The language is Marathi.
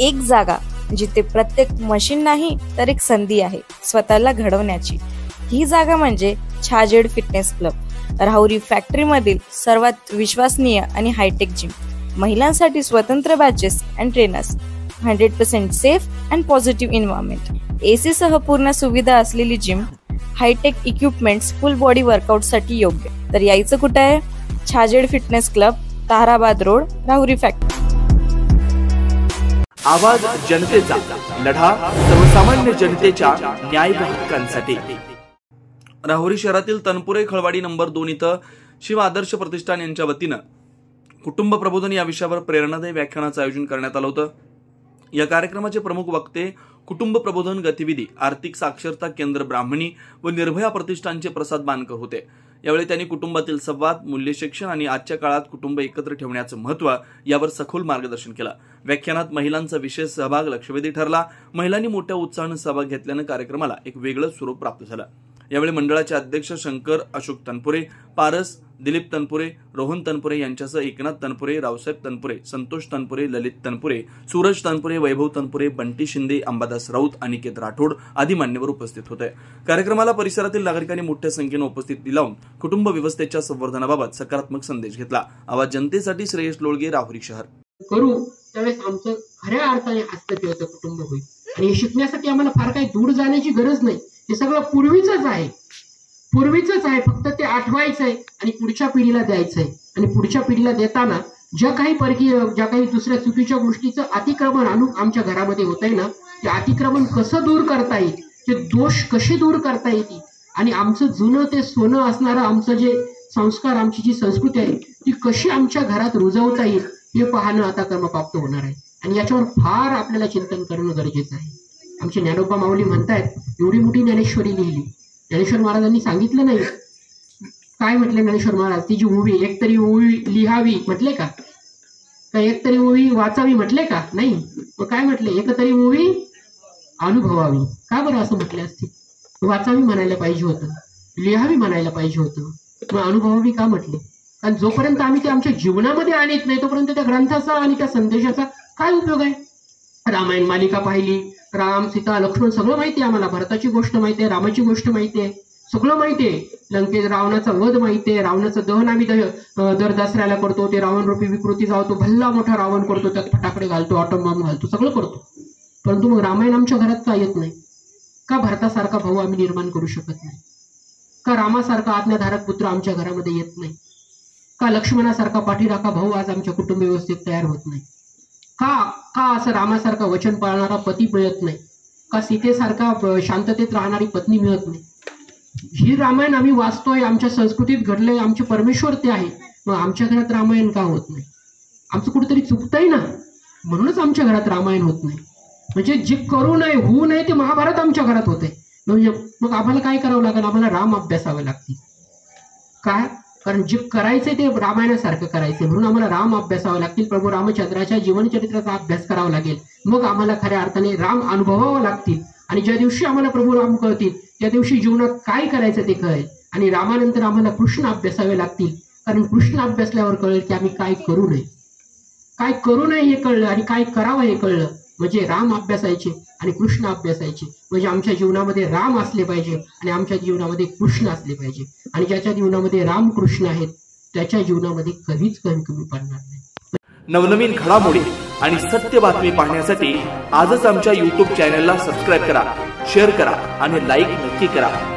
एक जागा जिथे प्रत्येक मशीन नाही तर एक संधी आहे स्वतःला घडवण्याची। ही जागा म्हणजे Chhajed fitness club, Rahuri factory मधील सर्वात विश्वसनीय आणि हायटेक जिम। महिलांसाठी स्वतंत्र batches and trainers, 100% safe and positive environment, AC सह पूर्ण सुविधा असलेली gym, hitech equipments, full body workout साठी योग्य। तर यायचं कुठे आहे? Chhajed fitness club, Tarabad road, Rahuri factory. आवाज जनतेचा, लढा सर्वसामान्य जनतेच्या न्याय व हक्कांसाठी। राहुरी शहरातील तनपुरे खळवाडी नंबर 2 इथं शिव आदर्श प्रतिष्ठान यांच्या वतीनं कुटुंब प्रबोधन या विषयावर प्रेरणादायी व्याख्यानाचं आयोजन करण्यात आलं होतं। या कार्यक्रमाचे प्रमुख वक्ते कुटुंब प्रबोधन गतिविधी आर्थिक साक्षरता केंद्र ब्राह्मणी व निर्भया प्रतिष्ठानचे प्रसाद बानकर होते। यावेळी त्यांनी कुटुंबातील संवाद, मूल्य शिक्षण आणि आजच्या काळात कुटुंब एकत्र ठेवण्याचं महत्त्व यावर सखोल मार्गदर्शन केलं। व्याख्यानात महिलांचा विशेष सहभाग लक्षवेधी ठरला। महिलांनी मोठ्या उत्साहाने सहभाग घेतल्याने कार्यक्रमाला एक वेगळं स्वरूप प्राप्त झालं। यावेळी मंडळाचे अध्यक्ष शंकर अशोक तनपुरे, पारस, दिलीप तनपुरे, रोहन तनपुरे यांच्यासह एकनाथ तनपुरे, रावसाहेब तनपुरे, संतोष तनपुरे, ललित तनपुरे, सूरज तनपुरे, वैभव तनपुरे, बंटी शिंदे, अंबादास राऊत, अनिकेत राठोड आदी मान्यवर उपस्थित होते। कार्यक्रमाला परिसरातील नागरिकांनी मोठ्या संख्येने उपस्थिती लावून कुटुंब व्यवस्थेच्या संवर्धनाबाबत सकारात्मक संदेश घेतला। आवाज जनतेसाठी श्रेयस लोळगे, राहुरी शहर। करू त्यावेळेस आमचं खऱ्या अर्थाने हस्तक्षेपाचं कुटुंब होईल आणि हे शिकण्यासाठी आम्हाला फार काही दूर जाण्याची गरज नाही। हे सगळं पूर्वीचंच आहे, फक्त ते आठवायचंय आणि पुढच्या पिढीला द्यायचंय। आणि पुढच्या पिढीला देताना ज्या काही दुसऱ्या चुकीच्या गोष्टीचं अतिक्रमण आमच्या घरामध्ये होतंय ना, ते अतिक्रमण कसं दूर करता येईल, ते दोष कसे दूर करता येतील आणि आमचं जुनं ते सोनं असणारं आमचं जे संस्कार, आमची जी संस्कृती आहे ती कशी आमच्या घरात रुजवता येईल हे पाहणं आता कर्मप्राप्त होणार आहे। आणि याच्यावर फार आपल्याला चिंतन करणं गरजेचं आहे। आमचे ज्ञानोबा माऊली म्हणतायत, एवढी मोठी ज्ञानेश्वरी लिहिली, ज्ञानेश्वर महाराजांनी सांगितलं नाही काय म्हटले ज्ञानेश्वर महाराज? ती जी ओवी, एक तरी ओवी लिहावी म्हटले का? एक तरी ओवी वाचावी म्हटले का? नाही। मग काय म्हटले? एक तरी ओवी अनुभवावी। का बरं असं म्हटले असते? वाचावी म्हणायला पाहिजे होतं, लिहावी म्हणायला पाहिजे होतं, मग अनुभवावी का म्हटले? कारण जोपर्यंत आम्ही ते आमच्या जीवनामध्ये आणत नाही तोपर्यंत त्या ग्रंथाचा आणि त्या संदेशाचा काय उपयोग आहे? रामायण मालिका पाहिली, राम, सीता, लक्ष्मण सगळं माहिती आहे आम्हाला, भरताची गोष्ट माहिती आहे, रामाची गोष्ट माहिती आहे, सगळं माहिती आहे। लंकेत रावणाचा वध माहिती आहे, रावणाचं दहन आम्ही दर दसऱ्याला करतो, ते रावण रूपी विकृती जावतो, भल्ला मोठा रावण करतो, त्यात फटाकडे घालतो, ऑटोम बॉम्ब घालतो, सगळं करतो। परंतु मग रामायण आमच्या घरात का येत नाही? का भरतासारखा भाऊ आम्ही निर्माण करू शकत नाही? का रामासारखा आज्ञाधारक पुत्र आमच्या घरामध्ये येत नाही? का लक्ष्मणासारखा पाठीराखा भाऊ आज आमच्या कुटुंब व्यवस्थेत तयार होत नाही? का असं रामासारखा वचन पाळणारा पती मिळत नाही? का सीतेसारखा शांततेत राहणारी पत्नी मिळत नाही? ही रामायण आम्ही वाचतोय, आमच्या संस्कृतीत घडलंय, आमचे परमेश्वर ते आहे, मग आमच्या घरात रामायण का होत नाही? आमचं कुठेतरी चुकतंय ना, म्हणूनच आमच्या घरात रामायण होत नाही। म्हणजे जे करू नये, होऊ नये ते महाभारत आमच्या घरात होतंय। म्हणजे मग आम्हाला काय करावं लागेल? आम्हाला राम अभ्यासावे लागतील। काय? कारण जे करायचंय ते रामायणासारखं करायचंय, म्हणून आम्हाला राम अभ्यासावे लागतील, प्रभू रामचंद्राच्या जीवनचरित्राचा अभ्यास करावा लागेल। मग आम्हाला खऱ्या अर्थाने राम अनुभवावं लागतील आणि ज्या दिवशी आम्हाला प्रभू राम कळतील त्या दिवशी जीवनात काय करायचं ते कळेल। आणि रामानंतर आम्हाला कृष्ण अभ्यासावे लागतील, कारण कृष्ण अभ्यासल्यावर कळेल की आम्ही काय करू नये हे कळलं आणि काय करावं हे कळलं। म्हणजे राम अभ्यासायचे आणि कृष्ण अभ्यासायचे, म्हणजे आमच्या जीवनामध्ये राम असले पाहिजे आणि आमच्या जीवनामध्ये कृष्ण असले पाहिजे। आणि ज्याच्या जीवनामध्ये राम कृष्ण आहेत त्याच्या जीवनामध्ये कधीच कमी पडणार नाही। नवनवीन घडामोडी आणि सत्य बातमी पाहण्यासाठी आजच आमच्या YouTube चॅनलला सबस्क्राईब करा, शेअर करा आणि लाईक नक्की करा।